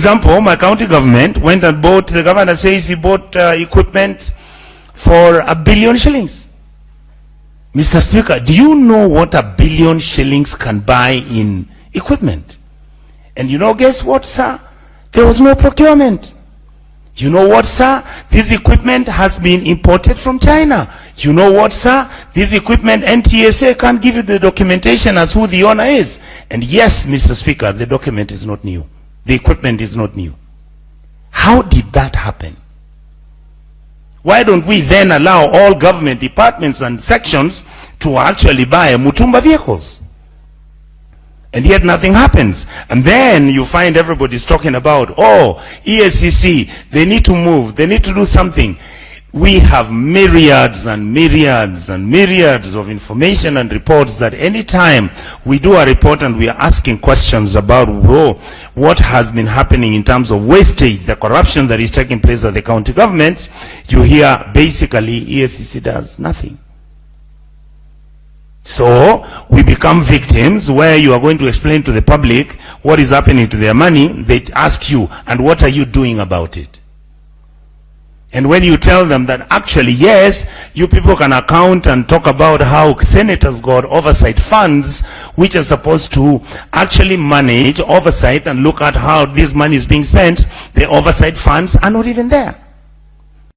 example, my county government went and bought, the governor says he bought equipment for 1 billion shillings. Mr. Speaker, do you know what 1 billion shillings can buy in equipment? And you know, guess what, sir? There was no procurement. You know what, sir? This equipment has been imported from China. You know what, sir? This equipment, NTSA can't give you the documentation as who the owner is. And yes, Mr. Speaker, the document is not new. The equipment is not new. How did that happen? Why don't we then allow all government departments and sections to actually buy Mutumba vehicles? And yet nothing happens. And then you find everybody's talking about, oh, ESCC, they need to move, they need to do something. We have myriads and myriads and myriads of information and reports that anytime we do a report and we are asking questions about what has been happening in terms of wastage, the corruption that is taking place at the county governments, you hear basically ESCC does nothing. So we become victims where you are going to explain to the public what is happening to their money. They ask you, and what are you doing about it? And when you tell them that actually, yes, you people can account and talk about how senators got oversight funds, which are supposed to actually manage oversight and look at how this money is being spent, the oversight funds are not even there.